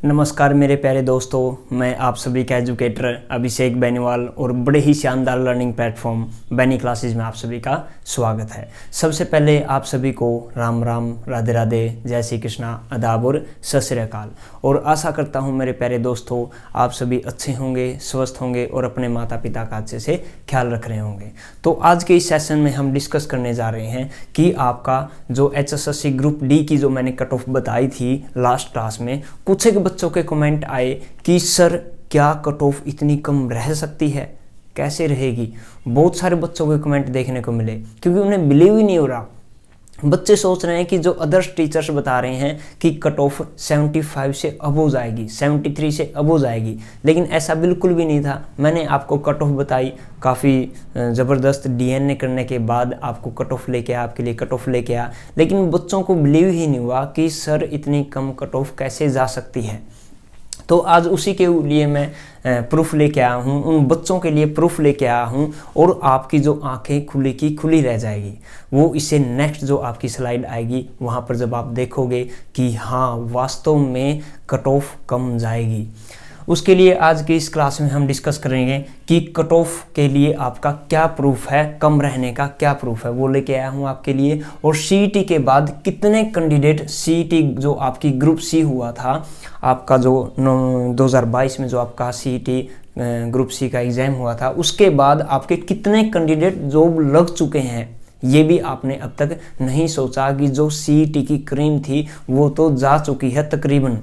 नमस्कार मेरे प्यारे दोस्तों, मैं आप सभी का एजुकेटर अभिषेक बेनीवाल और बड़े ही शानदार लर्निंग प्लेटफॉर्म बैनी क्लासेस में आप सभी का स्वागत है। सबसे पहले आप सभी को राम राम, राधे राधे, जय श्री कृष्णा, आदाब और सत श्री अकाल। और आशा करता हूं मेरे प्यारे दोस्तों आप सभी अच्छे होंगे, स्वस्थ होंगे और अपने माता पिता का अच्छे से ख्याल रख रहे होंगे। तो आज के इस सेशन में हम डिस्कस करने जा रहे हैं कि आपका जो HSSC ग्रुप डी की जो मैंने कट ऑफ बताई थी लास्ट क्लास में, कुछ एक बच्चों के कमेंट आए कि सर क्या कट ऑफ इतनी कम रह सकती है, कैसे रहेगी। बहुत सारे बच्चों के कमेंट देखने को मिले क्योंकि उन्हें बिलीव ही नहीं हो रहा। बच्चे सोच रहे हैं कि जो अदर्स टीचर्स बता रहे हैं कि कट ऑफ 75 से अबो जाएगी, 73 से अबो जाएगी, लेकिन ऐसा बिल्कुल भी नहीं था। मैंने आपको कट ऑफ बताई, काफ़ी ज़बरदस्त DNA करने के बाद आपको कट ऑफ लेके आया, आपके लिए कट ऑफ लेके आया, लेकिन बच्चों को बिलीव ही नहीं हुआ कि सर इतनी कम कट ऑफ कैसे जा सकती है। तो आज उसी के लिए मैं प्रूफ लेके आया हूँ, उन बच्चों के लिए प्रूफ लेके आया हूँ और आपकी जो आंखें खुली की खुली रह जाएगी। वो इसे नेक्स्ट जो आपकी स्लाइड आएगी वहाँ पर जब आप देखोगे कि हाँ वास्तव में कट ऑफ कम जाएगी। उसके लिए आज की इस क्लास में हम डिस्कस करेंगे कि कट ऑफ के लिए आपका क्या प्रूफ है, कम रहने का क्या प्रूफ है, वो लेके आया हूँ आपके लिए। और CET के बाद कितने कैंडिडेट CET जो आपकी ग्रुप सी हुआ था, आपका जो 2022 में जो आपका CET ग्रुप सी का एग्ज़ाम हुआ था, उसके बाद आपके कितने कैंडिडेट जॉब लग चुके हैं, ये भी आपने अब तक नहीं सोचा कि जो CET की क्रीम थी वो तो जा चुकी है तकरीबन।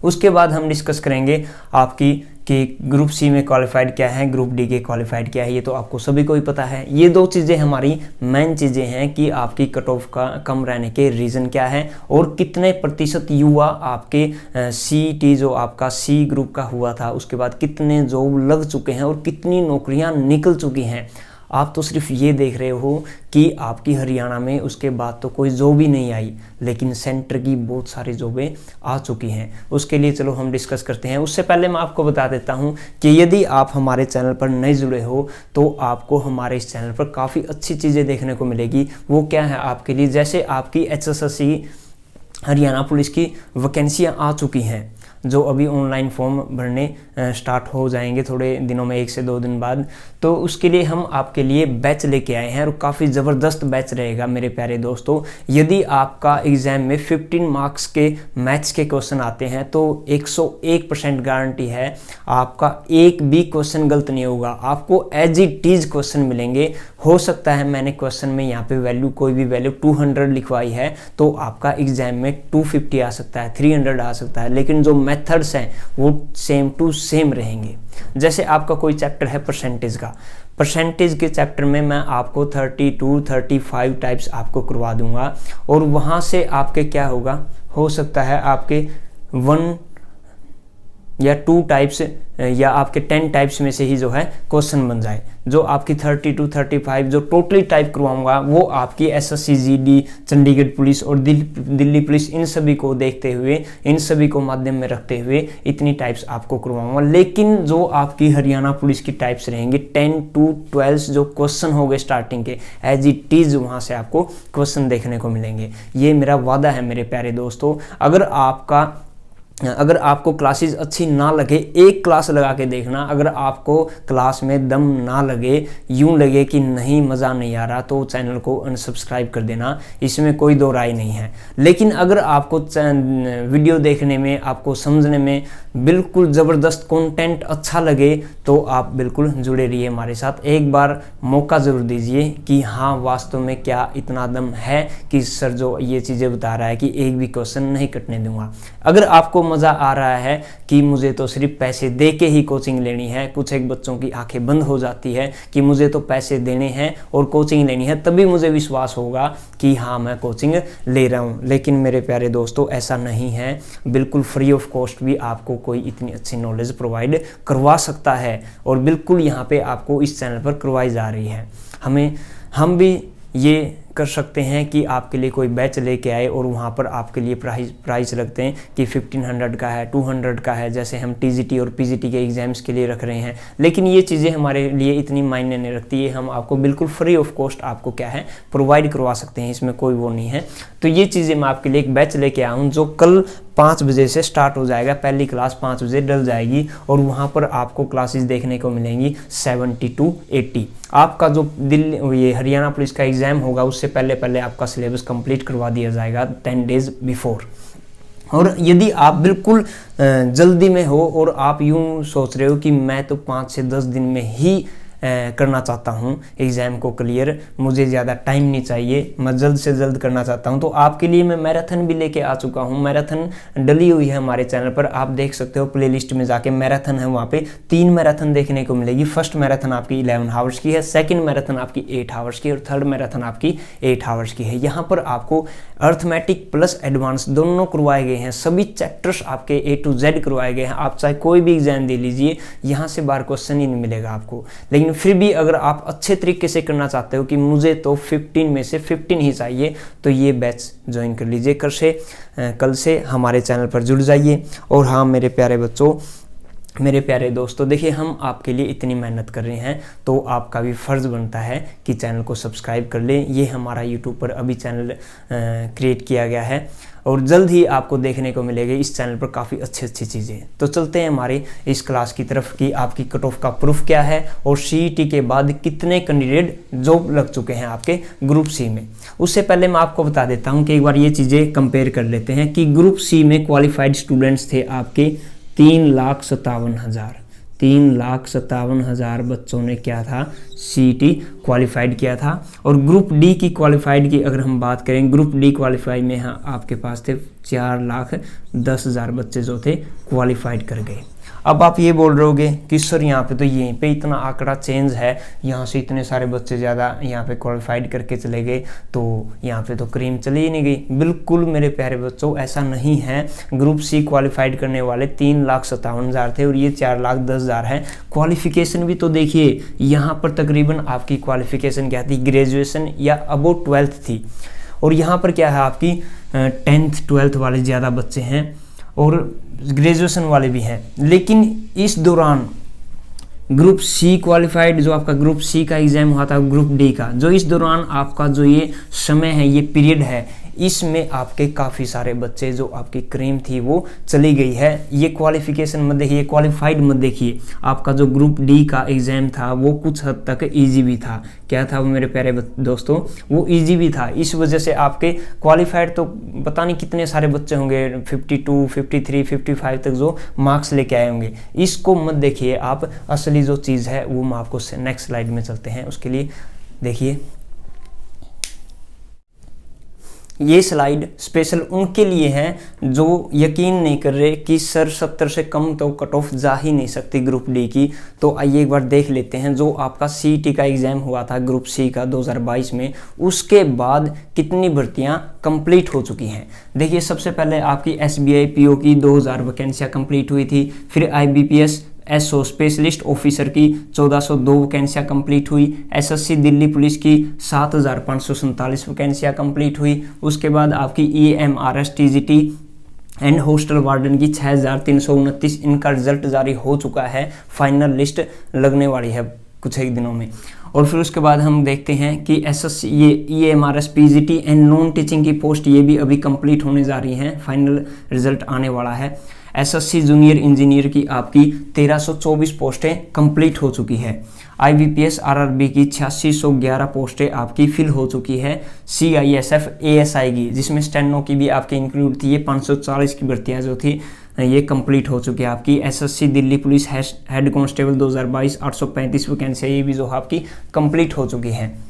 उसके बाद हम डिस्कस करेंगे आपकी कि ग्रुप सी में क्वालिफाइड क्या है, ग्रुप डी के क्वालिफाइड क्या है, ये तो आपको सभी को ही पता है। ये दो चीज़ें हमारी मेन चीज़ें हैं कि आपकी कट ऑफ का कम रहने के रीज़न क्या है और कितने प्रतिशत युवा आपके CET जो आपका C ग्रुप का हुआ था उसके बाद कितने जॉब लग चुके हैं और कितनी नौकरियां निकल चुकी हैं। आप तो सिर्फ ये देख रहे हो कि आपकी हरियाणा में उसके बाद तो कोई जॉब ही नहीं आई, लेकिन सेंटर की बहुत सारी जॉबें आ चुकी हैं। उसके लिए चलो हम डिस्कस करते हैं। उससे पहले मैं आपको बता देता हूं कि यदि आप हमारे चैनल पर नए जुड़े हो तो आपको हमारे इस चैनल पर काफ़ी अच्छी चीज़ें देखने को मिलेगी। वो क्या है आपके लिए, जैसे आपकी HSSC हरियाणा पुलिस की वैकेंसियाँ आ चुकी हैं जो अभी ऑनलाइन फॉर्म भरने स्टार्ट हो जाएंगे थोड़े दिनों में, 1 से 2 दिन बाद। तो उसके लिए हम आपके लिए बैच लेके आए हैं और काफ़ी ज़बरदस्त बैच रहेगा मेरे प्यारे दोस्तों। यदि आपका एग्ज़ाम में 15 मार्क्स के मैथ्स के क्वेश्चन आते हैं तो 101% गारंटी है आपका एक भी क्वेश्चन गलत नहीं होगा, आपको एज इट इज़ क्वेश्चन मिलेंगे। हो सकता है मैंने क्वेश्चन में यहाँ पे वैल्यू कोई भी वैल्यू 200 लिखवाई है तो आपका एग्ज़ाम में 250 आ सकता है, 300 आ सकता है, लेकिन जो मेथड्स हैं वो सेम टू सेम रहेंगे। जैसे आपका कोई चैप्टर है परसेंटेज का, परसेंटेज के चैप्टर में मैं आपको 32-35 टाइप्स आपको करवा दूंगा और वहाँ से आपके क्या होगा, हो सकता है आपके 1 या 2 टाइप्स या आपके 10 टाइप्स में से ही जो है क्वेश्चन बन जाए। जो आपकी 32-35 जो टोटली टाइप करवाऊंगा वो आपकी SSC GD, चंडीगढ़ पुलिस और दिल्ली पुलिस, इन सभी को देखते हुए, इन सभी को माध्यम में रखते हुए इतनी टाइप्स आपको करवाऊंगा। लेकिन जो आपकी हरियाणा पुलिस की टाइप्स रहेंगी 10 to 12 जो क्वेश्चन हो गए स्टार्टिंग के, एज इट इज वहाँ से आपको क्वेश्चन देखने को मिलेंगे। ये मेरा वादा है मेरे प्यारे दोस्तों। अगर आपको क्लासेस अच्छी ना लगे, एक क्लास लगा के देखना। अगर आपको क्लास में दम ना लगे, यूं लगे कि नहीं मज़ा नहीं आ रहा, तो चैनल को अनसब्सक्राइब कर देना, इसमें कोई दो राय नहीं है। लेकिन अगर आपको वीडियो देखने में, आपको समझने में बिल्कुल ज़बरदस्त कंटेंट अच्छा लगे तो आप बिल्कुल जुड़े रहिए हमारे साथ। एक बार मौका ज़रूर दीजिए कि हाँ वास्तव में क्या इतना दम है कि सर जो ये चीज़ें बता रहा है कि एक भी क्वेश्चन नहीं कटने दूंगा। अगर आपको मज़ा आ रहा है कि मुझे तो सिर्फ पैसे दे के ही कोचिंग लेनी है, कुछ एक बच्चों की आंखें बंद हो जाती है कि मुझे तो पैसे देने हैं और कोचिंग लेनी है, तभी मुझे विश्वास होगा कि हाँ मैं कोचिंग ले रहा हूँ। लेकिन मेरे प्यारे दोस्तों ऐसा नहीं है, बिल्कुल फ्री ऑफ कॉस्ट भी आपको कोई इतनी अच्छी नॉलेज प्रोवाइड करवा सकता है और बिल्कुल यहाँ पे आपको इस चैनल पर करवाई जा रही है। हम भी ये कर सकते हैं कि आपके लिए कोई बैच लेके आए और वहाँ पर आपके लिए प्राइस रखते हैं कि 1500 का है, 200 का है, जैसे हम TGT और PGT के एग्ज़ाम्स के लिए रख रहे हैं। लेकिन ये चीज़ें हमारे लिए इतनी मायने नहीं रखती है, हम आपको बिल्कुल फ्री ऑफ कॉस्ट आपको क्या है प्रोवाइड करवा सकते हैं, इसमें कोई वो नहीं है। तो ये चीज़ें मैं आपके लिए एक बैच लेके आया हूँ जो कल 5 बजे से स्टार्ट हो जाएगा, पहली क्लास 5 बजे डल जाएगी और वहाँ पर आपको क्लासेस देखने को मिलेंगी 70 to 80। आपका जो दिल्ली ये हरियाणा पुलिस का एग्ज़ाम होगा उससे पहले पहले आपका सिलेबस कंप्लीट करवा दिया जाएगा 10 डेज़ बिफोर। और यदि आप बिल्कुल जल्दी में हो और आप यूँ सोच रहे हो कि मैं तो 5 से 10 दिन में ही करना चाहता हूँ एग्ज़ाम को क्लियर, मुझे ज़्यादा टाइम नहीं चाहिए, मैं जल्द से जल्द करना चाहता हूँ, तो आपके लिए मैं मैराथन भी लेके आ चुका हूँ। मैराथन डली हुई है हमारे चैनल पर, आप देख सकते हो प्लेलिस्ट में जाके मैराथन है, वहाँ पे 3 मैराथन देखने को मिलेगी। फर्स्ट मैराथन आपकी 11 आवर्स की है, सेकंड मैराथन आपकी 8 आवर्स की और थर्ड मैराथन आपकी 8 आवर्स की है। यहाँ पर आपको अर्थमेटिक प्लस एडवांस दोनों करवाए गए हैं, सभी चैप्टर्स आपके A to Z करवाए गए हैं। आप चाहे कोई भी एग्जाम दे लीजिए, यहाँ से बार क्वेश्चन ही नहीं मिलेगा आपको। लेकिन फिर भी अगर आप अच्छे तरीके से करना चाहते हो कि मुझे तो 15 में से 15 ही चाहिए, तो ये बैच ज्वाइन कर लीजिए। कल से हमारे चैनल पर जुड़ जाइए। और हाँ मेरे प्यारे बच्चों, मेरे प्यारे दोस्तों, देखिए हम आपके लिए इतनी मेहनत कर रहे हैं तो आपका भी फ़र्ज़ बनता है कि चैनल को सब्सक्राइब कर लें। ये हमारा यूट्यूब पर अभी चैनल क्रिएट किया गया है और जल्द ही आपको देखने को मिलेगी इस चैनल पर काफ़ी अच्छी चीज़ें। तो चलते हैं हमारी इस क्लास की तरफ कि आपकी कट ऑफ का प्रूफ क्या है और CET के बाद कितने कैंडिडेट जॉब लग चुके हैं आपके ग्रुप C में। उससे पहले मैं आपको बता देता हूं कि एक बार ये चीज़ें कंपेयर कर लेते हैं कि ग्रुप C में क्वालिफाइड स्टूडेंट्स थे आपके 3,57,000 बच्चों ने क्या था CET क्वालिफाइड किया था। और ग्रुप D की क्वालिफाइड की अगर हम बात करें, ग्रुप D क्वालिफाइड में हाँ आपके पास थे 4,10,000 बच्चे जो थे क्वालिफाइड कर गए। अब आप ये बोल रहे होगे कि सर यहाँ पे तो यहीं पे इतना आंकड़ा चेंज है, यहाँ से इतने सारे बच्चे ज़्यादा यहाँ पे क्वालिफाइड करके चले गए, तो यहाँ पे तो क्रीम चली ही नहीं गई। बिल्कुल मेरे प्यारे बच्चों, ऐसा नहीं है। ग्रुप C क्वालिफाइड करने वाले 3,57,000 थे और ये 4,10,000 है। क्वालिफिकेशन भी तो देखिए, यहाँ पर तकरीबन आपकी क्वालिफिकेशन क्या थी, ग्रेजुएशन या अबव 12th थी। और यहाँ पर क्या है आपकी 10th 12th वाले ज़्यादा बच्चे हैं और ग्रेजुएशन वाले भी हैं। लेकिन इस दौरान ग्रुप C क्वालिफाइड, जो आपका ग्रुप C का एग्ज़ाम हुआ था ग्रुप D का, जो इस दौरान आपका जो ये समय है, ये पीरियड है, इसमें आपके काफ़ी सारे बच्चे जो आपकी क्रीम थी वो चली गई है। ये क्वालिफिकेशन मत देखिए, क्वालिफाइड मत देखिए। आपका जो ग्रुप D का एग्ज़ाम था वो कुछ हद तक इजी भी था। क्या था वो मेरे प्यारे दोस्तों, वो इजी भी था। इस वजह से आपके क्वालिफाइड तो पता नहीं कितने सारे बच्चे होंगे, 52, 53, 55 तक जो मार्क्स लेके आए होंगे। इसको मत देखिए आप, असली जो चीज़ है वो मैं आपको नेक्स्ट स्लाइड में चलते हैं उसके लिए देखिए। ये स्लाइड स्पेशल उनके लिए है जो यकीन नहीं कर रहे कि सर 70 से कम तो कट ऑफ जा ही नहीं सकती ग्रुप D की। तो आइए एक बार देख लेते हैं जो आपका CET का एग्ज़ाम हुआ था ग्रुप C का 2022 में, उसके बाद कितनी भर्तियां कंप्लीट हो चुकी हैं। देखिए सबसे पहले आपकी SBI PO की 2000 वैकेंसियाँ कंप्लीट हुई थी। फिर IBPS SO स्पेशलिस्ट ऑफिसर की 1402 वैकेंसियाँ कंप्लीट हुई। SSC दिल्ली पुलिस की 7,547 वैकेंसियाँ कंप्लीट हुई। उसके बाद आपकी EMRS TGT and hostel warden की 6,329, इनका रिजल्ट जारी हो चुका है, फाइनल लिस्ट लगने वाली है कुछ एक दिनों में। और फिर उसके बाद हम देखते हैं कि SSC ये EMRS PGT and non teaching की पोस्ट ये भी अभी कंप्लीट होने जा रही हैं, फाइनल रिजल्ट आने वाला है। SSC जूनियर इंजीनियर की आपकी 1324 पोस्टें कंप्लीट हो चुकी है। IBPS RRB की 8611 पोस्टें आपकी फिल हो चुकी है। CISF ASI की, जिसमें स्टेनो की भी आपकी इंक्लूड थी, ये 540 की भर्तियाँ जो थी ये कंप्लीट हो चुकी है आपकी। SSC Delhi police head constable 2022 835 वैकेंसियाँ ये भी जो आपकी कंप्लीट हो चुकी हैं।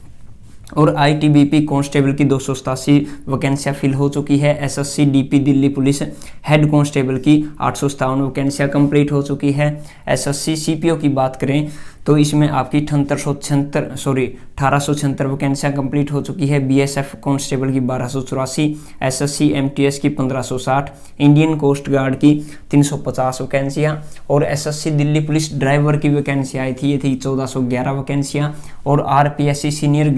और ITBP कांस्टेबल की 287 वैकेंसियाँ फिल हो चुकी है। SSC DP Delhi police head constable की 857 वैकेंसियाँ कंप्लीट हो चुकी है। SSC CPO की बात करें तो इसमें आपकी 1876 वैकेंसियाँ कंप्लीट हो चुकी है। BSF कांस्टेबल की 1284, SSC MTS की 1560, इंडियन कोस्ट गार्ड की 350 वैकेंसियाँ और SSC दिल्ली पुलिस ड्राइवर की वैकेंसियाँ आई थी, ये थी 1411 वैकेंसियाँ। और RPSC सीनियर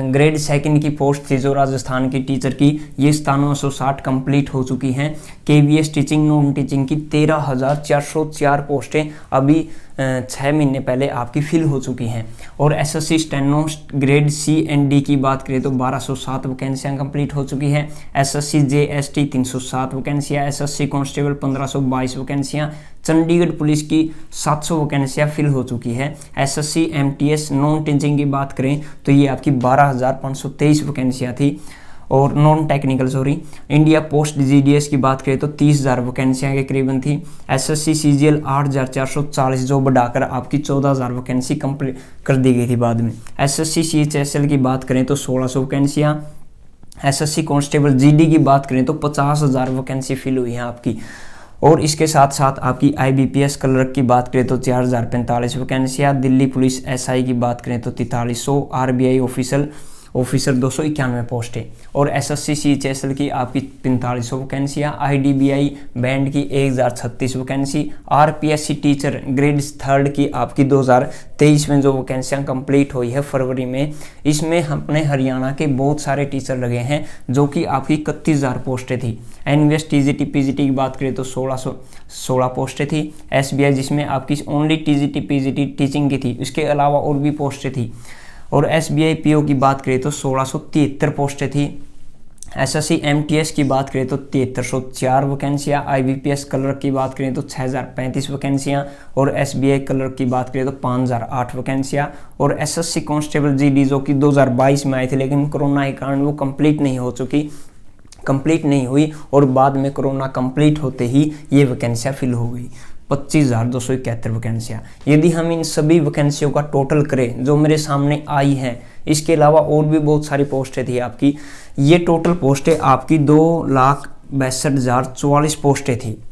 ग्रेड सेकंड की पोस्ट थी जो राजस्थान की टीचर की, ये 9760 कंप्लीट हो चुकी हैं। KVS टीचिंग नॉन टीचिंग की 13,404 पोस्टें अभी 6 महीने पहले आपकी फिल हो चुकी हैं। और SSC steno grade C and D की बात करें तो 1207 वैकेंसियाँ कंप्लीट हो चुकी हैं। एसएससी जेएसटी 307 वैकेंसियाँ, एसएससी कांस्टेबल 1522 वैकेंसियाँ, चंडीगढ़ पुलिस की 700 वैकेंसियाँ फिल हो चुकी है। एसएससी एमटीएस नॉन टीचिंग की बात करें तो ये आपकी 12,523 वैकेंसियाँ थी, और non technical India post GDS की बात करें तो 30,000 वैकेंसियाँ के करीबन थी। एसएससी सीजीएल 8,440 जो बढ़ाकर आपकी 14,000 वैकेंसी कंप्लीट कर दी गई थी बाद में। एसएससी सीएचएसएल की बात करें तो 1600 वैकेंसियाँ। एसएससी कांस्टेबल जीडी की बात करें तो 50,000 वैकेंसी फिल हुई हैं आपकी। और इसके साथ साथ आपकी आईबीपीएस क्लर्क की बात करें तो 4,045 वैकेंसियाँ। दिल्ली पुलिस एसआई की बात करें तो 4300, आरबीआई ऑफिसर 291 पोस्ट है। और एसएससी सीएचएसएल की आपकी 4500 वैकेंसियाँ, आईडीबीआई बैंड की 1036 वैकेंसी, आरपीएससी टीचर ग्रेड 3 की आपकी 2023 में जो वैकेंसियाँ कंप्लीट हुई है फरवरी में, इसमें अपने हरियाणा के बहुत सारे टीचर लगे हैं जो कि आपकी 31,000 पोस्टें थी। एनवीएस टीजीटी पीजीटी की बात करें तो 1616 पोस्टें थी। एसबीआई जिसमें आपकी ओनली टीजीटी पीजीटी टीचिंग की थी, इसके अलावा और भी पोस्टें थी। और एसबीआई पीओ की बात करें तो 1673 पोस्टें थी। एसएससी एमटीएस की बात करें तो 7304 वैकेंसियाँ। आईबीपीएस क्लर्क की बात करें तो 6035 वैकेंसियाँ। और एसबीआई क्लर्क की बात करें तो 5008 वैकेंसियाँ। और एसएससी कांस्टेबल जीडी जो कि 2022 में आई थी, लेकिन कोरोना के कारण वो कंप्लीट नहीं हुई और बाद में कोरोना कंप्लीट होते ही ये वैकेंसियाँ फिल हो गई। 25,271 वैकेंसियाँ। यदि हम इन सभी वैकेंसियों का टोटल करें जो मेरे सामने आई हैं, इसके अलावा और भी बहुत सारी पोस्टें थी आपकी, ये टोटल पोस्टें आपकी 2,62,044 पोस्टें थी।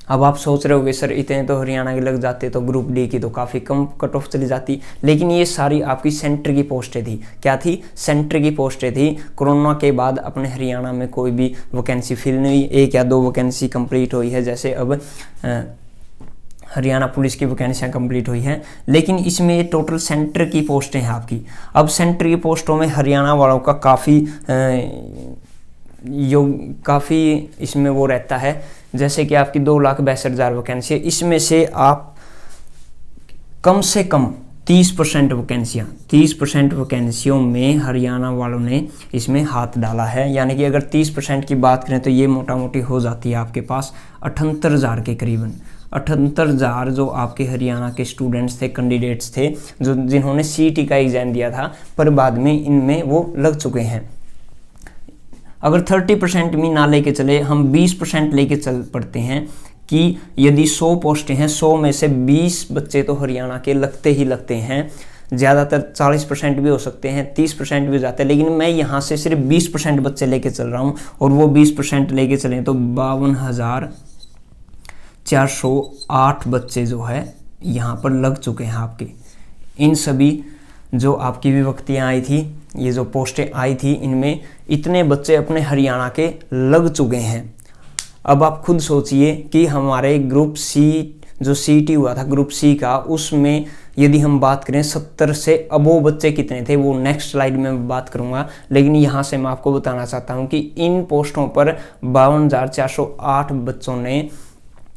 अब आप सोच रहे होगे सर इतने तो हरियाणा के लग जाते तो ग्रुप डी की तो काफ़ी कम कट ऑफ चली जाती, लेकिन ये सारी आपकी सेंटर की पोस्टें थी। क्या थी? सेंटर की पोस्टें थी। कोरोना के बाद अपने हरियाणा में कोई भी वैकेंसी फिल नहीं हुई, 1 या 2 वैकेंसी कंप्लीट हुई है, जैसे अब हरियाणा पुलिस की वैकेंसियाँ कंप्लीट हुई हैं, लेकिन इसमें ये टोटल सेंटर की पोस्टें हैं आपकी। अब सेंटर की पोस्टों में हरियाणा वालों का काफ़ी इसमें वो रहता है, जैसे कि आपकी 2,62,000 वैकेंसी है, इसमें से आप कम से कम 30% वैकेंसियों में हरियाणा वालों ने इसमें हाथ डाला है। यानी कि अगर 30% की बात करें तो ये मोटा मोटी हो जाती है आपके पास 78,000 के करीबन। 78,000 जो आपके हरियाणा के स्टूडेंट्स थे, कैंडिडेट्स थे, जो जिन्होंने सीईटी का एग्ज़ाम दिया था पर बाद में इनमें वो लग चुके हैं। अगर 30% भी ना लेके चले, हम 20% लेके चल पड़ते हैं कि यदि 100 पोस्टें हैं, 100 में से 20 बच्चे तो हरियाणा के लगते ही लगते हैं। ज़्यादातर 40% भी हो सकते हैं, 30% भी हो जाते हैं, लेकिन मैं यहाँ से सिर्फ 20% बच्चे लेके चल रहा हूँ। और वो 20% लेके चलें तो 52,408 बच्चे जो है यहाँ पर लग चुके हैं आपके। इन सभी जो आपकी विभक्तियाँ आई थी, ये जो पोस्टें आई थी, इनमें इतने बच्चे अपने हरियाणा के लग चुके हैं। अब आप खुद सोचिए कि हमारे ग्रुप सी जो सीईटी हुआ था ग्रुप सी का, उसमें यदि हम बात करें 70 से अबोव बच्चे कितने थे, वो नेक्स्ट स्लाइड में बात करूंगा। लेकिन यहाँ से मैं आपको बताना चाहता हूँ कि इन पोस्टों पर 52,408 बच्चों ने,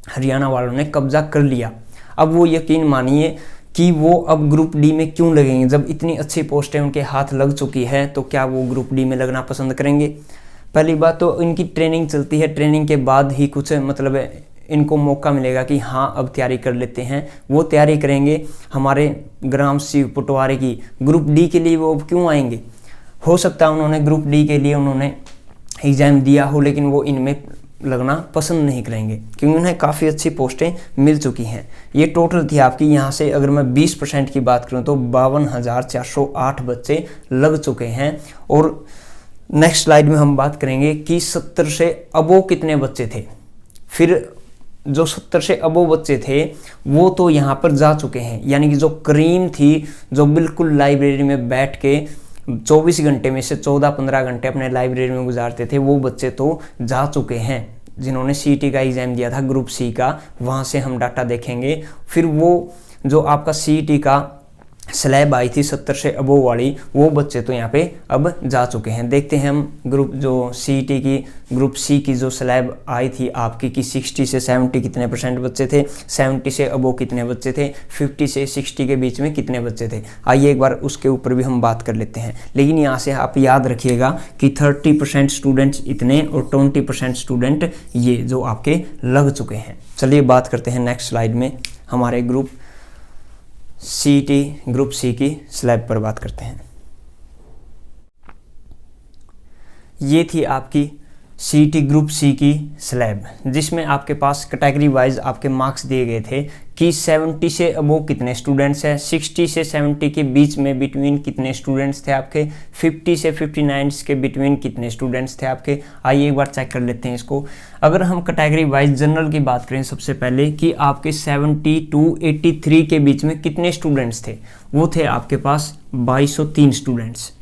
हरियाणा वालों ने कब्जा कर लिया। अब वो यकीन मानिए कि वो अब ग्रुप डी में क्यों लगेंगे, जब इतनी अच्छी पोस्टें उनके हाथ लग चुकी है तो क्या वो ग्रुप डी में लगना पसंद करेंगे? पहली बात तो इनकी ट्रेनिंग चलती है, ट्रेनिंग के बाद ही कुछ मतलब इनको मौका मिलेगा कि हाँ अब तैयारी कर लेते हैं। वो तैयारी करेंगे। हमारे ग्राम शिव पटवारी की ग्रुप डी के लिए वो अब क्यों आएंगे? हो सकता है उन्होंने ग्रुप डी के लिए उन्होंने एग्ज़ाम दिया हो, लेकिन वो इनमें लगना पसंद नहीं करेंगे क्योंकि उन्हें काफ़ी अच्छी पोस्टें मिल चुकी हैं। ये टोटल थी आपकी। यहाँ से अगर मैं 20% की बात करूँ तो 52,408 बच्चे लग चुके हैं। और नेक्स्ट स्लाइड में हम बात करेंगे कि 70 से अबोव कितने बच्चे थे। फिर जो 70 से अबोव बच्चे थे वो तो यहाँ पर जा चुके हैं, यानी कि जो क्रीम थी, जो बिल्कुल लाइब्रेरी में बैठ के 24 घंटे में से 14-15 घंटे अपने लाइब्रेरी में गुजारते थे, वो बच्चे तो जा चुके हैं जिन्होंने सीईटी का एग्ज़ाम दिया था ग्रुप सी का। वहाँ से हम डाटा देखेंगे। फिर वो जो आपका सीईटी का स्लैब आई थी 70 से अबोव वाली, वो बच्चे तो यहाँ पे अब जा चुके हैं। देखते हैं हम ग्रुप जो सीईटी की ग्रुप सी की जो स्लैब आई थी आपकी कि 60 से 70 कितने % बच्चे थे, 70 से अबोव कितने बच्चे थे, 50 से 60 के बीच में कितने बच्चे थे। आइए एक बार उसके ऊपर भी हम बात कर लेते हैं। लेकिन यहाँ से आप याद रखिएगा कि 30% स्टूडेंट्स इतने और 20% स्टूडेंट ये जो आपके लग चुके हैं। चलिए बात करते हैं नेक्स्ट स्लाइड में हमारे ग्रुप सीईटी ग्रुप सी की स्लैब पर बात करते हैं। ये थी आपकी सीईटी ग्रुप सी की स्लैब, जिसमें आपके पास कैटेगरी वाइज आपके मार्क्स दिए गए थे कि 70 से अबोव कितने स्टूडेंट्स हैं, 60 से 70 के बीच में बिटवीन कितने स्टूडेंट्स थे आपके, 50 से 59 के बिटवीन कितने स्टूडेंट्स थे आपके। आइए एक बार चेक कर लेते हैं इसको। अगर हम कैटेगरी वाइज जनरल की बात करें सबसे पहले कि आपके 70 to 83 के बीच में कितने स्टूडेंट्स थे, वो थे आपके पास 2203 स्टूडेंट्स।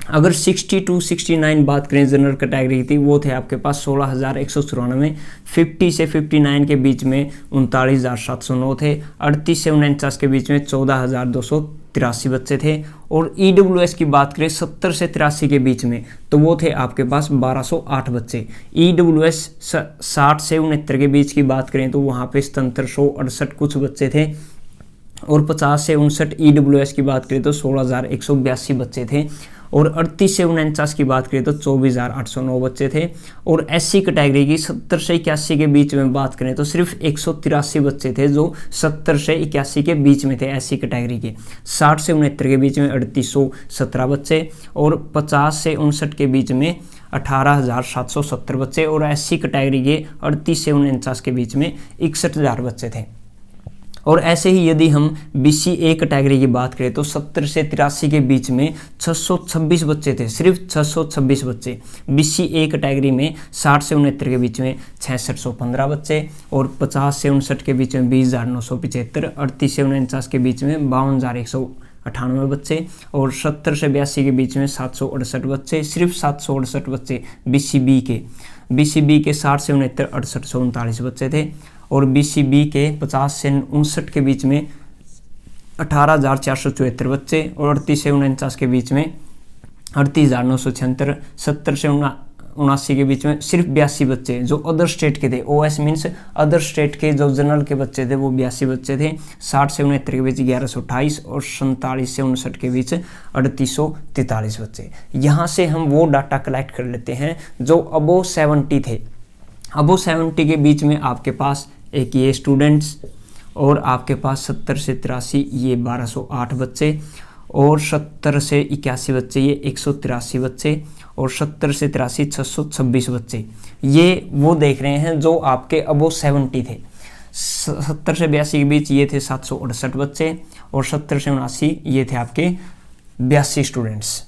अगर 60 to 69 बात करें जनरल कैटेगरी की थी, वो थे आपके पास 16,194। 50 से 59 के बीच में 39,709 थे। 38 से 49 के बीच में 14,283 बच्चे थे। और ईडब्ल्यूएस की बात करें 70 से 83 के बीच में, तो वो थे आपके पास 1208 बच्चे। ईडब्ल्यूएस 60 से 69 के बीच की बात करें तो वहाँ पे 7768 कुछ बच्चे थे। और 50 से 59 ईडब्ल्यूएस की बात करें तो 16,182 बच्चे थे। और 38 से 49 की बात करें तो 24,809 बच्चे थे। और एससी कैटेगरी की 70 से 81 के बीच में बात करें तो सिर्फ 183 बच्चे थे जो 70 से 81 के बीच में थे एससी कैटेगरी के। 60 से 69 के बीच में 3817 बच्चे। और 50 से 59 के बीच में 18,770 बच्चे। और एससी कैटेगरी के 38 से 49 के बीच में 61,000 बच्चे थे। और ऐसे ही यदि हम BCA कैटेगरी की बात करें तो 70 से 83 के बीच में 626 बच्चे थे, सिर्फ 626 बच्चे। BCA कैटेगरी में 60 से 69 के बीच में 6615 बच्चे। और 50 से 59 के बीच में 20,975। 38 से 49 के बीच में 52,198 बच्चे। और 70 से 82 के बीच में 768 बच्चे, सिर्फ 768 बच्चे BCB के। BCB के 60 से 69 6839 बच्चे थे। और BCB के 50 से 59 के बीच में 18,474 बच्चे। और 38 से 49 के बीच में 38,976। 70 से 79 के बीच में सिर्फ 82 बच्चे जो अदर स्टेट के थे। OS मीन्स अदर स्टेट के जो जनरल के बच्चे थे वो 82 बच्चे थे। 60 से 69 के बीच 1128। और 47 से 59 के बीच 3843 बच्चे। यहाँ से हम वो डाटा कलेक्ट कर लेते हैं जो अबोव 70 थे। अबोव 70 के बीच में आपके पास एक ये स्टूडेंट्स, और आपके पास 70 से 83 ये 1208 बच्चे। और 70 से 81 बच्चे ये 183 बच्चे। और 70 से 83 626 बच्चे। ये वो देख रहे हैं जो आपके अबोव 70 थे। 70 से 82 के बीच ये थे 768 बच्चे। और 70 से 79 ये थे आपके 82 स्टूडेंट्स।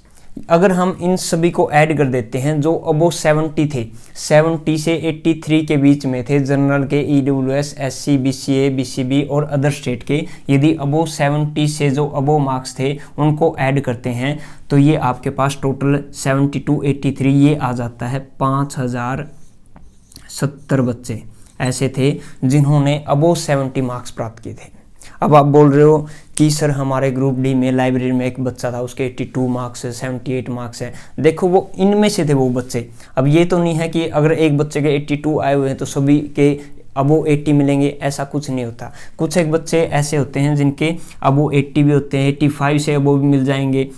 अगर हम इन सभी को ऐड कर देते हैं जो अबोव 70 थे, 70 से 83 के बीच में थे जनरल के, EWS, SC, BCA, BCB और अदर स्टेट के, यदि अबोव 70 से जो अबोव मार्क्स थे उनको ऐड करते हैं तो ये आपके पास टोटल 70 to 83 ये आ जाता है 5,070 बच्चे ऐसे थे जिन्होंने अबोव 70 मार्क्स प्राप्त किए थे। अब आप बोल रहे हो कि सर हमारे ग्रुप डी में लाइब्रेरी में एक बच्चा था उसके 82 मार्क्स है, 78 मार्क्स है। देखो वो इनमें से थे वो बच्चे। अब ये तो नहीं है कि अगर एक बच्चे के 82 आए हुए हैं तो सभी के अबोव 80 मिलेंगे, ऐसा कुछ नहीं होता। कुछ एक बच्चे ऐसे होते हैं जिनके अबोव 80 भी होते हैं, 85 से अबोव भी मिल जाएंगे।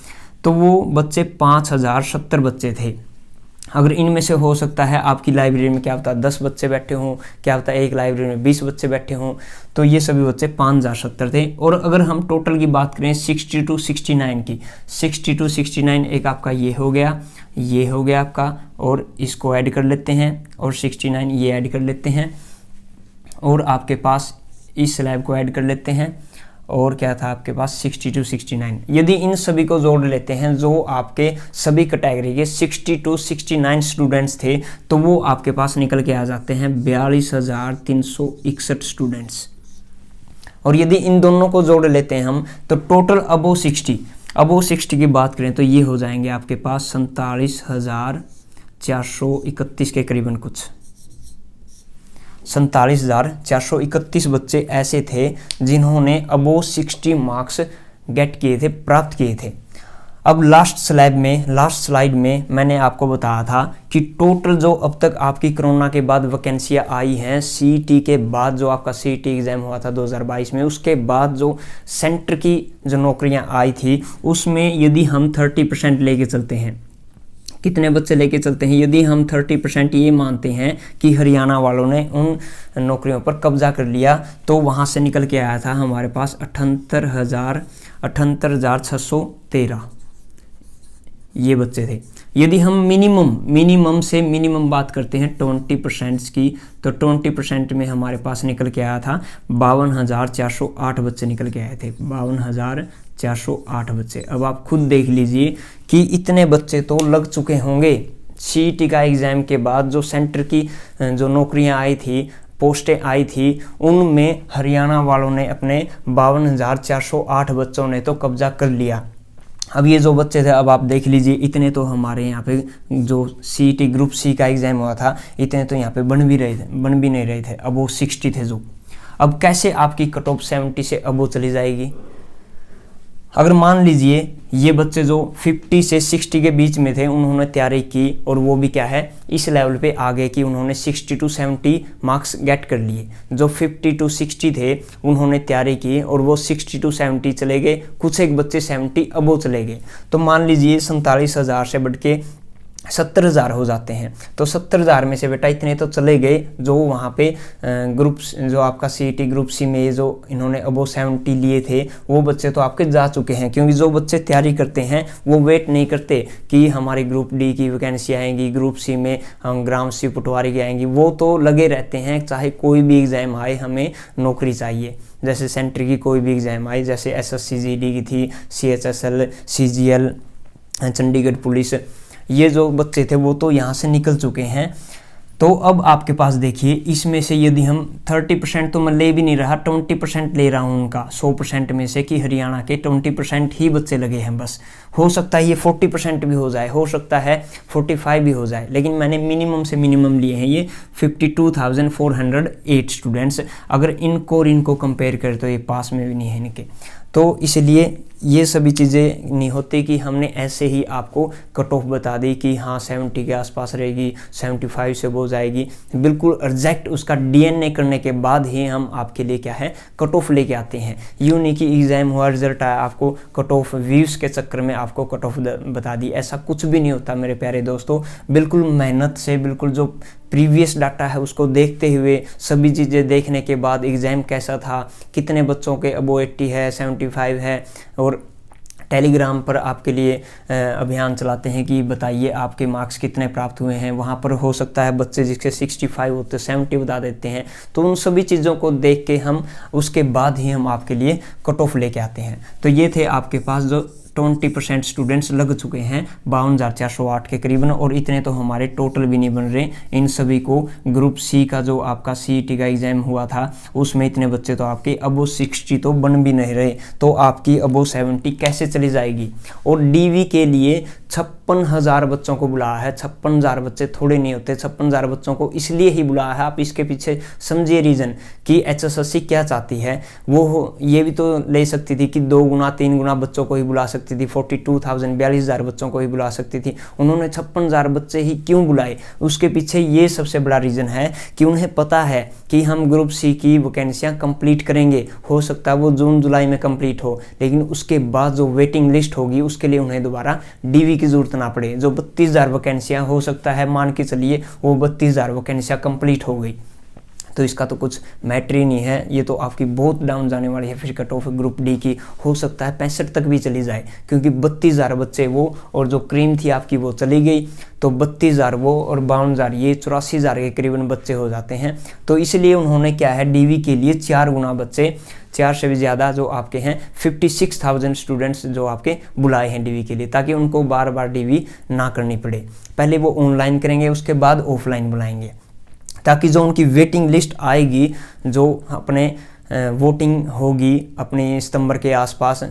तो वो बच्चे 5,070 बच्चे थे। अगर इनमें से हो सकता है आपकी लाइब्रेरी में क्या होता है 10 बच्चे बैठे हों, क्या होता है एक लाइब्रेरी में 20 बच्चे बैठे हों, तो ये सभी बच्चे 5,070 थे। और अगर हम टोटल की बात करें 60 to 69 की, 60 to 69 एक आपका ये हो गया आपका, और इसको ऐड कर लेते हैं। और 69 ये ऐड कर लेते हैं। और आपके पास इस स्लैब को ऐड कर लेते हैं। और क्या था आपके पास 60 to 69। यदि इन सभी को जोड़ लेते हैं जो आपके सभी कैटेगरी के 60 to 69 स्टूडेंट्स थे, तो वो आपके पास निकल के आ जाते हैं 42,361 स्टूडेंट्स। और यदि इन दोनों को जोड़ लेते हैं हम तो टोटल अबोव 60 की बात करें तो ये हो जाएंगे आपके पास 47,431 के करीबन, कुछ 47,431 बच्चे ऐसे थे जिन्होंने अबोव 60 मार्क्स गेट किए थे, प्राप्त किए थे। अब लास्ट स्लाइड में मैंने आपको बताया था कि टोटल जो अब तक आपकी कोरोना के बाद वैकेंसियाँ आई हैं, सीईटी के बाद जो आपका सीईटी एग्ज़ाम हुआ था 2022 में, उसके बाद जो सेंटर की जो नौकरियां आई थी, उसमें यदि हम 30% लेके चलते हैं, कितने बच्चे लेके चलते हैं, यदि हम 30% ये मानते हैं कि हरियाणा वालों ने उन नौकरियों पर कब्जा कर लिया, तो वहाँ से निकल के आया था हमारे पास 78,613 ये बच्चे थे। यदि हम मिनिमम बात करते हैं 20% की, तो 20% में हमारे पास निकल के आया था 52,408 बच्चे निकल के आए थे, 52,408 बच्चे। अब आप खुद देख लीजिए कि इतने बच्चे तो लग चुके होंगे। सीईटी का एग्ज़ाम के बाद जो सेंटर की जो नौकरियां आई थी, पोस्टें आई थी, उनमें हरियाणा वालों ने अपने 52,408 बच्चों ने तो कब्जा कर लिया। अब ये जो बच्चे थे, अब आप देख लीजिए, इतने तो हमारे यहाँ पे जो सीईटी ग्रुप सी का एग्ज़ाम हुआ था, इतने तो यहाँ पे बन भी नहीं रहे थे। अब वो 60 थे जो। अब कैसे आपकी कट ऑफ 70 से अब वो चली जाएगी? अगर मान लीजिए ये बच्चे जो 50 से 60 के बीच में थे, उन्होंने तैयारी की और वो भी क्या है, इस लेवल पे आ गए कि उन्होंने 60 to 70 मार्क्स गेट कर लिए। जो 50 to 60 थे उन्होंने तैयारी की और वो 60 to 70 चले गए, कुछ एक बच्चे 70 अबव चले गए। तो मान लीजिए 47,000 से बढ़ के 70,000 हो जाते हैं। तो 70,000 में से बेटा इतने तो चले गए जो वहाँ पे ग्रुप जो आपका सीईटी ग्रुप सी में जो इन्होंने अबव 70 लिए थे, वो बच्चे तो आपके जा चुके हैं। क्योंकि जो बच्चे तैयारी करते हैं वो वेट नहीं करते कि हमारी ग्रुप डी की वैकेंसी आएंगी, ग्रुप सी में हम ग्राम सी पटवारी की आएंगी, वो तो लगे रहते हैं चाहे कोई भी एग्ज़ाम आए, हमें नौकरी चाहिए। जैसे सेंटर की कोई भी एग्ज़ाम आई, जैसे SSCGD की थी, CHSL, CGL, चंडीगढ़ पुलिस, ये जो बच्चे थे वो तो यहाँ से निकल चुके हैं। तो अब आपके पास देखिए, इसमें से यदि हम 30% तो मैं ले भी नहीं रहा, 20% ले रहा हूँ उनका 100% में से, कि हरियाणा के 20% ही बच्चे लगे हैं बस। हो सकता है ये 40% भी हो जाए, हो सकता है 45 भी हो जाए, लेकिन मैंने मिनिमम से मिनिमम लिए हैं ये 52,408 स्टूडेंट्स। अगर इनको और इनको कंपेयर करें तो ये पास में भी नहीं है इनके। तो इसलिए ये सभी चीज़ें नहीं होती कि हमने ऐसे ही आपको कट ऑफ बता दी कि हाँ 70 के आसपास रहेगी, 75 से वो जाएगी। बिल्कुल एग्जैक्ट उसका DNA करने के बाद ही हम आपके लिए क्या है कट ऑफ लेके आते हैं। यूँ नहीं कि एग्ज़ाम हुआ, रिजल्ट आया, आपको कट ऑफ व्यूज़ के चक्कर में आपको कट ऑफ बता दी। ऐसा कुछ भी नहीं होता मेरे प्यारे दोस्तों। बिल्कुल मेहनत से, बिल्कुल जो प्रीवियस डाटा है उसको देखते हुए, सभी चीज़ें देखने के बाद एग्ज़ाम कैसा था, कितने बच्चों के अबव 80 है, 75 है, और टेलीग्राम पर आपके लिए अभियान चलाते हैं कि बताइए आपके मार्क्स कितने प्राप्त हुए हैं। वहाँ पर हो सकता है बच्चे जिसके 65 होते 70 बता देते हैं। तो उन सभी चीज़ों को देख के हम उसके बाद ही हम आपके लिए कट ऑफ लेके आते हैं। तो ये थे आपके पास जो 20% स्टूडेंट्स लग चुके हैं 52,408 के करीबन, और इतने तो हमारे टोटल भी नहीं बन रहे। इन सभी को ग्रुप सी का जो आपका सीईटी का एग्ज़ाम हुआ था उसमें इतने बच्चे तो आपके अबव 60 तो बन भी नहीं रहे, तो आपकी अबव 70 कैसे चली जाएगी। और डीवी के लिए 56,000 बच्चों को बुलाया है। 56,000 बच्चे थोड़े नहीं होते। 56,000 बच्चों को इसलिए ही बुलाया है, आप इसके पीछे समझिए रीज़न कि HSSC क्या चाहती है। वो ये भी तो ले सकती थी कि 2 गुना 3 गुना बच्चों को ही बुला सकती थी, 42,000 42,000 बच्चों को ही बुला सकती थी। उन्होंने 56,000 बच्चे ही क्यों बुलाए? उसके पीछे ये सबसे बड़ा रीज़न है कि उन्हें पता है कि हम ग्रुप सी की वैकेंसियाँ कंप्लीट करेंगे। हो सकता है वो जून जुलाई में कंप्लीट हो, लेकिन उसके बाद जो वेटिंग लिस्ट होगी उसके लिए उन्हें दोबारा डीवी की जरूरत ना पड़े। जो 32,000 वैकेंसियाँ हो सकता है, मान के चलिए वो 32,000 वैकेंसियाँ कंप्लीट हो गई, तो इसका तो कुछ मैटर ही नहीं है। ये तो आपकी बहुत डाउन जाने वाली है। फिर कट ऑफ ग्रुप डी की हो सकता है 65 तक भी चली जाए, क्योंकि 32,000 बच्चे वो, और जो क्रीम थी आपकी वो चली गई, तो 32,000 वो और 52,000 ये 84,000 के करीबन बच्चे हो जाते हैं। तो इसलिए उन्होंने क्या है डीवी के लिए 4 गुना बच्चे, 4 से भी ज़्यादा जो आपके हैं 56,000 स्टूडेंट्स जो आपके बुलाए हैं डीवी के लिए, ताकि उनको बार बार डीवी ना करनी पड़े। पहले वो ऑनलाइन करेंगे, उसके बाद ऑफलाइन बुलाएंगे, ताकि जो उनकी वेटिंग लिस्ट आएगी, जो अपने वोटिंग होगी अपने सितंबर के आसपास,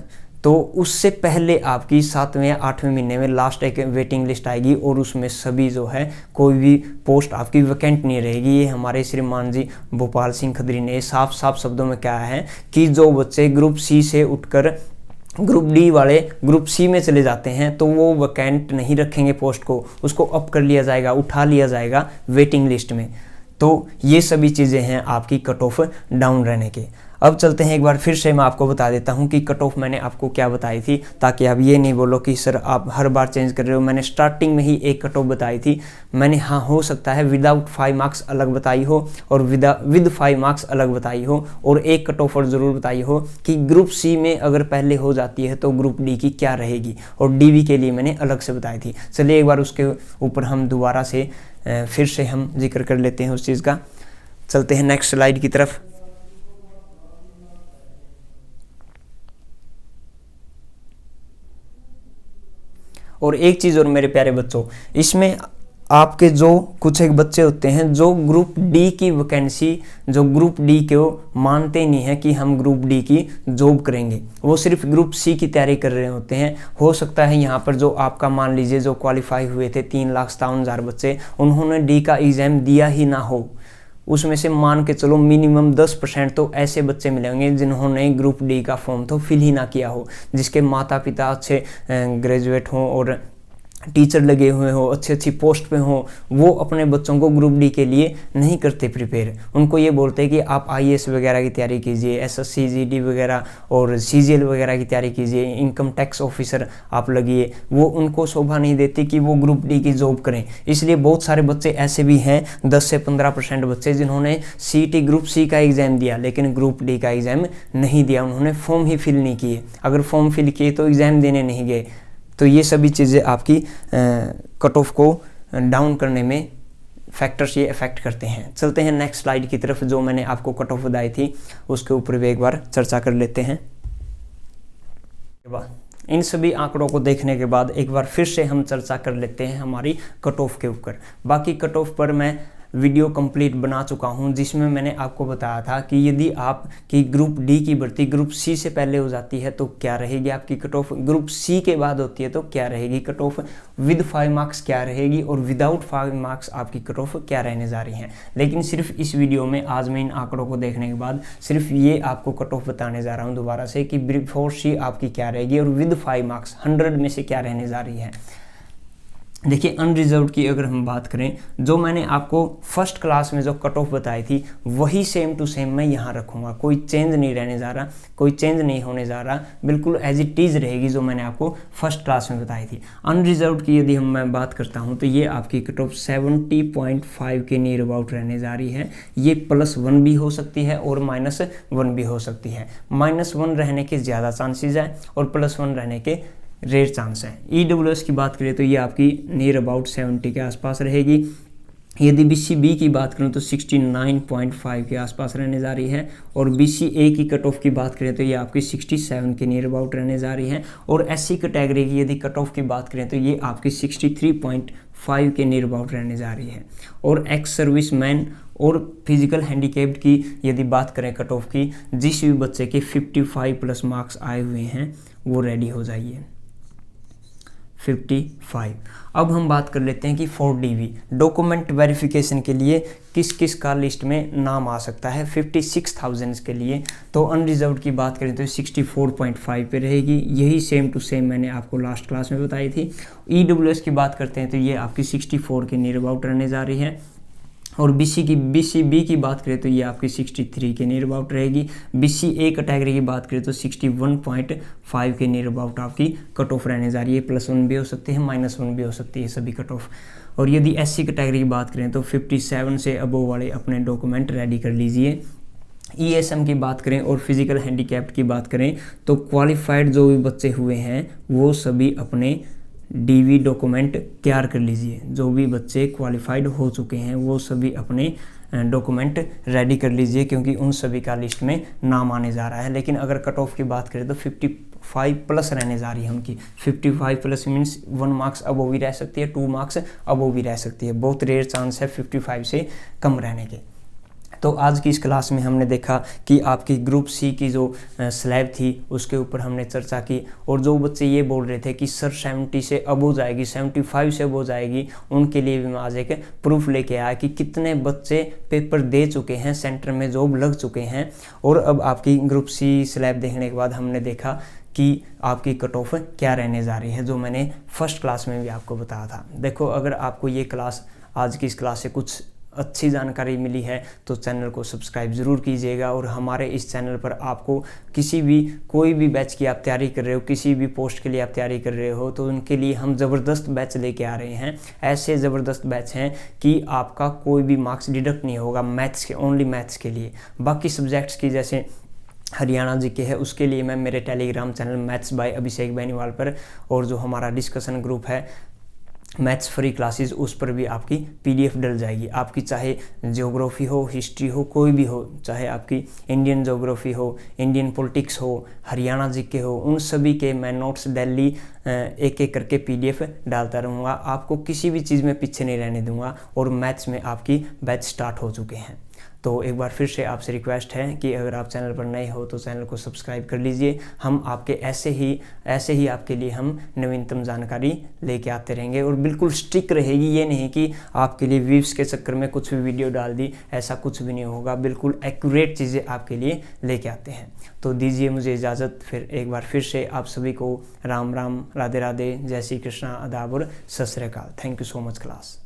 तो उससे पहले आपकी 7वें या 8वें महीने में लास्ट एक वेटिंग लिस्ट आएगी, और उसमें सभी जो है कोई भी पोस्ट आपकी वैकेंट नहीं रहेगी। ये हमारे श्रीमान जी भोपाल सिंह खत्री ने साफ साफ शब्दों में कहा है कि जो बच्चे ग्रुप सी से उठकर ग्रुप डी वाले ग्रुप सी में चले जाते हैं तो वो वैकेंट नहीं रखेंगे पोस्ट को, उसको अप कर लिया जाएगा, उठा लिया जाएगा वेटिंग लिस्ट में। तो ये सभी चीज़ें हैं आपकी कट ऑफ डाउन रहने के। अब चलते हैं एक बार फिर से मैं आपको बता देता हूं कि कट ऑफ मैंने आपको क्या बताई थी, ताकि आप ये नहीं बोलो कि सर आप हर बार चेंज कर रहे हो। मैंने स्टार्टिंग में ही एक कट ऑफ बताई थी मैंने, हाँ हो सकता है विदाउट 5 मार्क्स अलग बताई हो और विद 5 मार्क्स अलग बताई हो, और एक कट ऑफ और ज़रूर बताई हो कि ग्रुप सी में अगर पहले हो जाती है तो ग्रुप डी की क्या रहेगी, और डीवी के लिए मैंने अलग से बताई थी। चलिए एक बार उसके ऊपर हम दोबारा से फिर से हम जिक्र कर लेते हैं उस चीज़ का। चलते हैं नेक्स्ट स्लाइड की तरफ। और एक चीज़ और मेरे प्यारे बच्चों, इसमें आपके जो कुछ एक बच्चे होते हैं जो ग्रुप डी की वैकेंसी, जो ग्रुप डी को मानते नहीं है कि हम ग्रुप डी की जॉब करेंगे, वो सिर्फ ग्रुप सी की तैयारी कर रहे होते हैं। हो सकता है यहाँ पर जो आपका मान लीजिए जो क्वालिफाई हुए थे 3,57,000 बच्चे, उन्होंने डी का एग्ज़ाम दिया ही ना हो, उसमें से मान के चलो मिनिमम 10% तो ऐसे बच्चे मिलेंगे जिन्होंने ग्रुप डी का फॉर्म तो फिल ही ना किया हो, जिसके माता पिता अच्छे ग्रेजुएट हों और टीचर लगे हुए हो, अच्छी अच्छी पोस्ट पे हो, वो अपने बच्चों को ग्रुप डी के लिए नहीं करते प्रिपेयर। उनको ये बोलते हैं कि आप आईएएस वगैरह की तैयारी कीजिए, एसएससी जीडी वगैरह और सीजीएल वगैरह की तैयारी कीजिए, इनकम टैक्स ऑफिसर आप लगिए। वो उनको शोभा नहीं देती कि वो ग्रुप डी की जॉब करें। इसलिए बहुत सारे बच्चे ऐसे भी हैं, 10 से 15% बच्चे जिन्होंने सीईटी ग्रुप सी का एग्ज़ाम दिया लेकिन ग्रुप डी का एग्ज़ाम नहीं दिया, उन्होंने फॉर्म ही फिल नहीं किए। अगर फॉर्म फिल किए तो एग्ज़ाम देने नहीं गए। तो ये सभी चीज़ें आपकी कट ऑफ को डाउन करने में फैक्टर्स ये अफेक्ट करते हैं। चलते हैं नेक्स्ट स्लाइड की तरफ। जो मैंने आपको कट ऑफ बताई थी उसके ऊपर भी एक बार चर्चा कर लेते हैं। इन सभी आंकड़ों को देखने के बाद एक बार फिर से हम चर्चा कर लेते हैं हमारी कट ऑफ के ऊपर। बाकी कट ऑफ पर मैं वीडियो कंप्लीट बना चुका हूं, जिसमें मैंने आपको बताया था कि यदि आपकी ग्रुप डी की भर्ती ग्रुप सी से पहले हो जाती है तो क्या रहेगी आपकी कट ऑफ, ग्रुप सी के बाद होती है तो क्या रहेगी कट ऑफ, विद 5 मार्क्स क्या रहेगी और विदाउट 5 मार्क्स आपकी कट ऑफ क्या रहने जा रही है। लेकिन सिर्फ इस वीडियो में आज मैं इन आंकड़ों को देखने के बाद सिर्फ ये आपको कट ऑफ बताने जा रहा हूँ दोबारा से कि बिफोर सी आपकी क्या रहेगी और विद 5 मार्क्स 100 में से क्या रहने जा रही है। देखिए अनरिजर्व्ड की अगर हम बात करें, जो मैंने आपको फर्स्ट क्लास में जो कट ऑफ बताई थी वही सेम टू सेम मैं यहाँ रखूँगा, कोई चेंज नहीं रहने जा रहा, कोई चेंज नहीं होने जा रहा, बिल्कुल एज इट इज़ रहेगी जो मैंने आपको फर्स्ट क्लास में बताई थी। अनरिजर्व्ड की यदि मैं बात करता हूँ तो ये आपकी कट ऑफ 70.5 के नियर अबाउट रहने जा रही है। ये +1 भी हो सकती है और -1 भी हो सकती है। -1 रहने के ज़्यादा चांसेज है और +1 रहने के रेयर चांस है। ईडब्ल्यूएस की बात करें तो ये आपकी नियर अबाउट 70 के आसपास रहेगी। यदि बीसीबी की बात करें तो 69.5 के आसपास रहने जा रही है और बीसीए की कट ऑफ की बात करें तो ये आपकी 67 के नियर अबाउट रहने जा रही है। और एससी कैटेगरी की यदि कट ऑफ की बात करें तो ये आपकी 63.5 के नियर अबाउट रहने जा रही है। और एक्स सर्विसमैन और फिजिकल हैंडीकेप्ड की यदि बात करें कट ऑफ की, जिस भी बच्चे के 55+ मार्क्स आए हुए हैं वो रेडी हो जाइए 55। अब हम बात कर लेते हैं कि 4DV डॉक्यूमेंट वेरिफिकेशन के लिए किस किस का लिस्ट में नाम आ सकता है 56,000 के लिए। तो अनरिजर्व्ड की बात करें तो 64.5 पे रहेगी, यही सेम टू सेम मैंने आपको लास्ट क्लास में बताई थी। ईडब्ल्यूएस की बात करते हैं तो ये आपकी 64 के नियर अबाउट रहने जा रही है। और बीसीबी की बात करें तो ये आपकी 63 के नियर अबाउट रहेगी। बीसीए कैटेगरी की बात करें तो 61.5 के नियर अबाउट आपकी कट ऑफ रहने जा रही है। +1 भी हो सकती है, -1 भी हो सकती है सभी कट ऑफ। और यदि एससी कैटेगरी की बात करें तो 57 से अबोव वाले अपने डॉक्यूमेंट रेडी कर लीजिए। ईएसएम की बात करें और फिजिकल हैंडीकैप्ड की बात करें तो क्वालिफाइड जो भी बच्चे हुए हैं वो सभी अपने डीवी डॉक्यूमेंट तैयार कर लीजिए। जो भी बच्चे क्वालिफाइड हो चुके हैं वो सभी अपने डॉक्यूमेंट रेडी कर लीजिए, क्योंकि उन सभी का लिस्ट में नाम आने जा रहा है। लेकिन अगर कट ऑफ की बात करें तो 55+ रहने जा रही है उनकी। 55+ मीन्स 1 मार्क्स अबोव भी रह सकती है, 2 मार्क्स अबोव भी रह सकती है। बहुत रेयर चांस है 55 से कम रहने के। तो आज की इस क्लास में हमने देखा कि आपकी ग्रुप सी की जो स्लैब थी उसके ऊपर हमने चर्चा की। और जो बच्चे ये बोल रहे थे कि सर 70 से अब हो जाएगी, 75 से अब हो जाएगी, उनके लिए भी मैं आज एक प्रूफ लेके आया कि कितने बच्चे पेपर दे चुके हैं, सेंटर में जॉब लग चुके हैं। और अब आपकी ग्रुप सी स्लैब देखने के बाद हमने देखा कि आपकी कट ऑफ क्या रहने जा रही है, जो मैंने फर्स्ट क्लास में भी आपको बताया था। देखो, अगर आपको ये क्लास, आज की इस क्लास से कुछ अच्छी जानकारी मिली है तो चैनल को सब्सक्राइब ज़रूर कीजिएगा। और हमारे इस चैनल पर आपको कोई भी बैच की आप तैयारी कर रहे हो, किसी भी पोस्ट के लिए आप तैयारी कर रहे हो, तो उनके लिए हम ज़बरदस्त बैच लेके आ रहे हैं। ऐसे ज़बरदस्त बैच हैं कि आपका कोई भी मार्क्स डिडक्ट नहीं होगा मैथ्स के, ओनली मैथ्स के लिए। बाकी सब्जेक्ट्स की जैसे हरियाणा जीके है, उसके लिए मैं मेरे टेलीग्राम चैनल मैथ्स बाय अभिषेक बेनीवाल पर, और जो हमारा डिस्कशन ग्रुप है मैथ्स फ्री क्लासेस, उस पर भी आपकी पीडीएफ डल जाएगी। आपकी चाहे ज्योग्राफी हो, हिस्ट्री हो, कोई भी हो, चाहे आपकी इंडियन ज्योग्राफी हो, इंडियन पॉलिटिक्स हो, हरियाणा जीके हो, उन सभी के मैं नोट्स डेली एक एक करके पीडीएफ डालता रहूँगा। आपको किसी भी चीज़ में पीछे नहीं रहने दूंगा। और मैथ्स में आपकी बैच स्टार्ट हो चुके हैं। तो एक बार फिर से आपसे रिक्वेस्ट है कि अगर आप चैनल पर नए हो तो चैनल को सब्सक्राइब कर लीजिए। हम आपके ऐसे ही आपके लिए हम नवीनतम जानकारी लेके आते रहेंगे, और बिल्कुल स्ट्रिक्ट रहेगी। ये नहीं कि आपके लिए व्यूज़ के चक्कर में कुछ भी वीडियो डाल दी, ऐसा कुछ भी नहीं होगा। बिल्कुल एक्यूरेट चीज़ें आपके लिए लेके आते हैं। तो दीजिए मुझे इजाज़त। फिर एक बार फिर से आप सभी को राम राम, राधे राधे, जय श्री कृष्णा, आदाब और सत श्री अकाल। Thank you so much class.